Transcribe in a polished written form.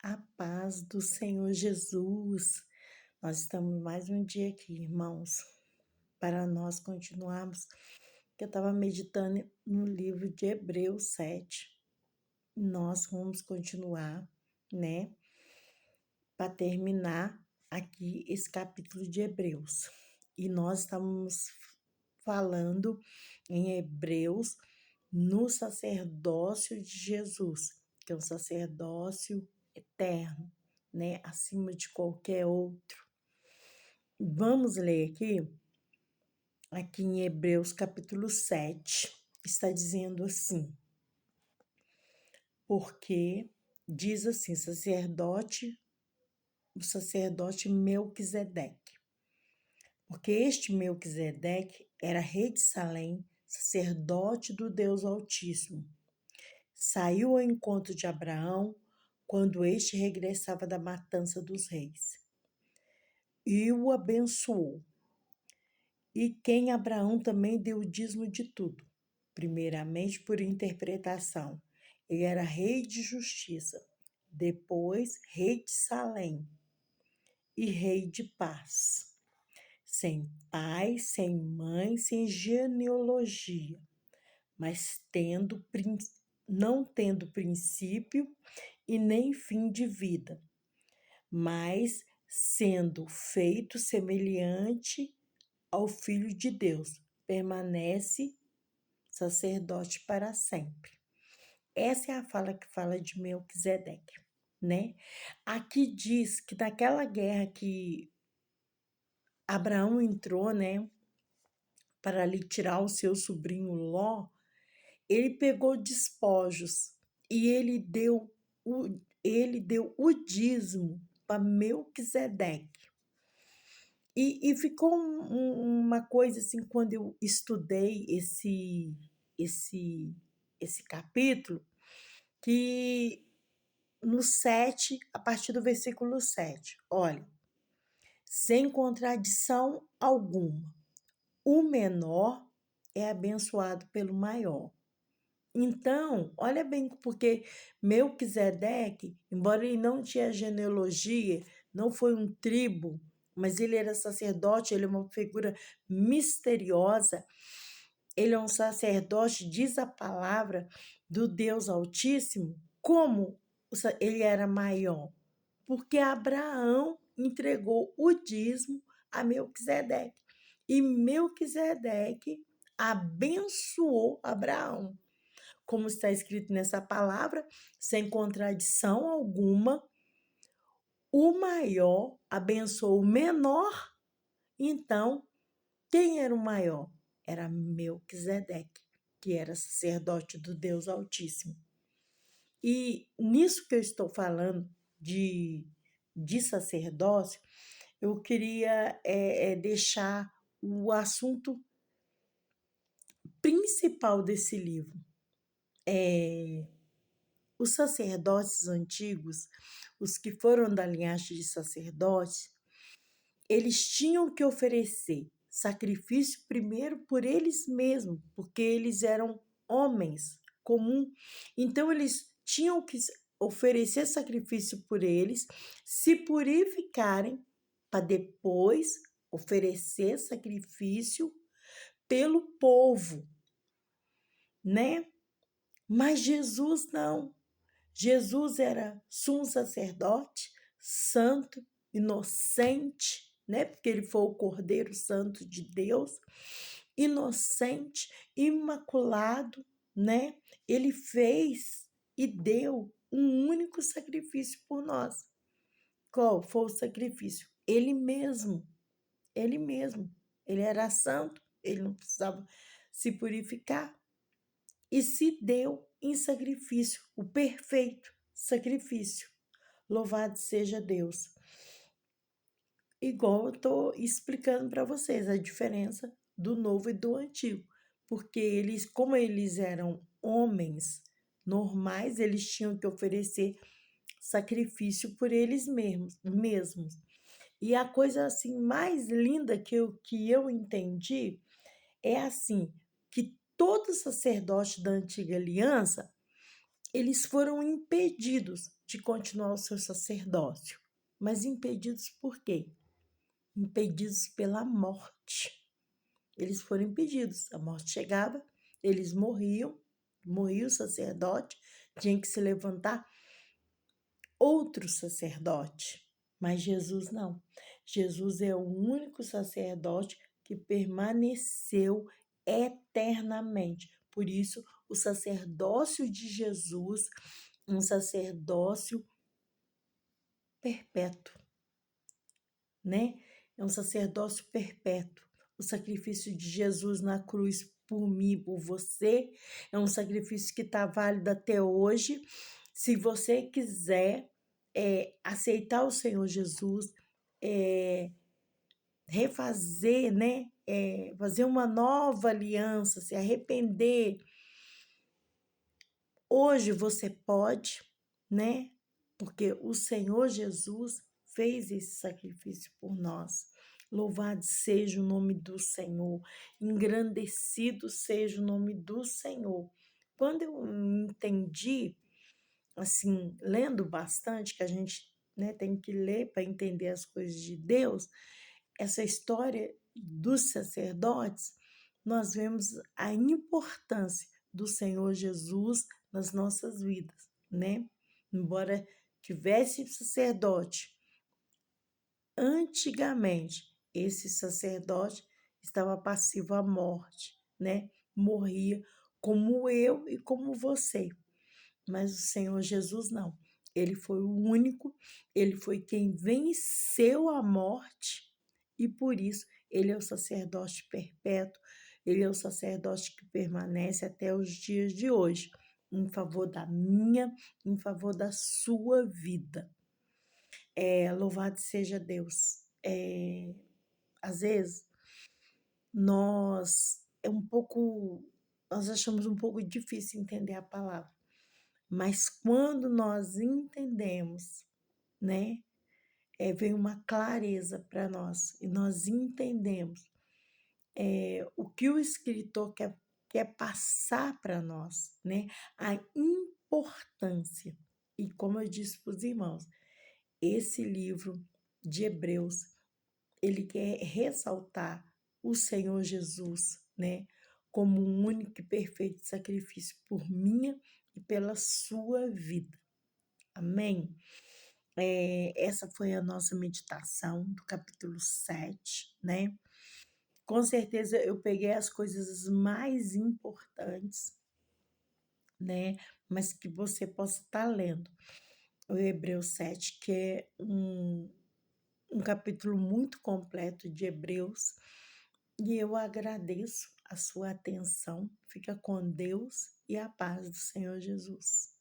A paz do Senhor Jesus. Nós estamos mais um dia aqui, irmãos, para nós continuarmos. Eu estava meditando no livro de Hebreus 7. Nós vamos continuar, né, para terminar aqui esse capítulo de Hebreus. E nós estamos falando em Hebreus no sacerdócio de Jesus, que é um sacerdócio eterno, né, acima de qualquer outro. Vamos ler aqui em Hebreus capítulo 7, está dizendo assim, porque diz assim, o sacerdote Melquisedeque, porque este Melquisedeque era rei de Salém, sacerdote do Deus Altíssimo. Saiu ao encontro de Abraão quando este regressava da matança dos reis e o abençoou. E quem Abraão também deu o dízimo de tudo, primeiramente por interpretação. Ele era rei de justiça, depois rei de Salém e rei de paz, sem pai, sem mãe, sem genealogia, mas não tendo princípio e nem fim de vida, mas sendo feito semelhante ao Filho de Deus, permanece sacerdote para sempre. Essa é a fala que fala de Melquisedeque, né? Aqui diz que naquela guerra que Abraão entrou, né, para lhe tirar o seu sobrinho Ló, ele pegou despojos e ele deu o dízimo para Melquisedeque. E ficou uma coisa assim, quando eu estudei esse capítulo, que no 7, a partir do versículo 7, olha, sem contradição alguma, o menor é abençoado pelo maior. Então, olha bem, porque Melquisedeque, embora ele não tinha genealogia, não foi um tribo, mas ele era sacerdote, ele é uma figura misteriosa, ele é um sacerdote, diz a palavra do Deus Altíssimo, como ele era maior? Porque Abraão entregou o dízimo a Melquisedeque, e Melquisedeque abençoou Abraão. Como está escrito nessa palavra, sem contradição alguma, o maior abençoou o menor. Então, quem era o maior? Era Melquisedeque, que era sacerdote do Deus Altíssimo. E nisso que eu estou falando de sacerdócio, eu queria deixar o assunto principal desse livro. Os sacerdotes antigos, os que foram da linhagem de sacerdotes, eles tinham que oferecer sacrifício primeiro por eles mesmos, porque eles eram homens comuns. Então, eles tinham que oferecer sacrifício por eles, se purificarem, para depois oferecer sacrifício pelo povo, né? Mas Jesus não. Jesus era sumo sacerdote, santo, inocente, né? Porque ele foi o Cordeiro Santo de Deus, inocente, imaculado, né? Ele fez e deu um único sacrifício por nós. Qual foi o sacrifício? Ele mesmo, ele mesmo. Ele era santo, ele não precisava se purificar e se deu em sacrifício, o perfeito sacrifício. Louvado seja Deus. Igual eu estou explicando para vocês a diferença do novo e do antigo, porque eles, como eles eram homens normais, eles tinham que oferecer sacrifício por eles mesmos. E a coisa assim mais linda que eu entendi é assim, que todo sacerdote da antiga aliança, eles foram impedidos de continuar o seu sacerdócio. Mas impedidos por quê? Impedidos pela morte. Eles foram impedidos. A morte chegava, eles morriam, morria o sacerdote, tinha que se levantar outro sacerdote. Mas Jesus não. Jesus é o único sacerdote que permaneceu eternamente. Por isso, o sacerdócio de Jesus, um sacerdócio perpétuo, né? É um sacerdócio perpétuo. O sacrifício de Jesus na cruz por mim, por você, é um sacrifício que está válido até hoje. Se você quiser aceitar o Senhor Jesus, refazer, né? Fazer uma nova aliança, se arrepender, hoje você pode, né? Porque o Senhor Jesus fez esse sacrifício por nós. Louvado seja o nome do Senhor, engrandecido seja o nome do Senhor. Quando eu entendi, assim, lendo bastante, que a gente, né, tem que ler para entender as coisas de Deus, essa história dos sacerdotes, nós vemos a importância do Senhor Jesus nas nossas vidas, né? Embora tivesse sacerdote, antigamente esse sacerdote estava passivo à morte, né? Morria como eu e como você. Mas o Senhor Jesus não. Ele foi o único, ele foi quem venceu a morte e por isso ele é o sacerdote perpétuo, ele é o sacerdote que permanece até os dias de hoje, em favor da minha, em favor da sua vida. Louvado seja Deus. Às vezes nós achamos um pouco difícil entender a palavra. Mas quando nós entendemos, né, vem uma clareza para nós e nós entendemos o que o escritor quer passar para nós, né, a importância. E como eu disse para os irmãos, esse livro de Hebreus, ele quer ressaltar o Senhor Jesus, né, como um único e perfeito sacrifício por minha e pela sua vida. Amém? Essa foi a nossa meditação do capítulo 7, né? Com certeza eu peguei as coisas mais importantes, né? Mas que você possa estar lendo. O Hebreus 7, que é um capítulo muito completo de Hebreus. E eu agradeço a sua atenção. Fica com Deus e a paz do Senhor Jesus.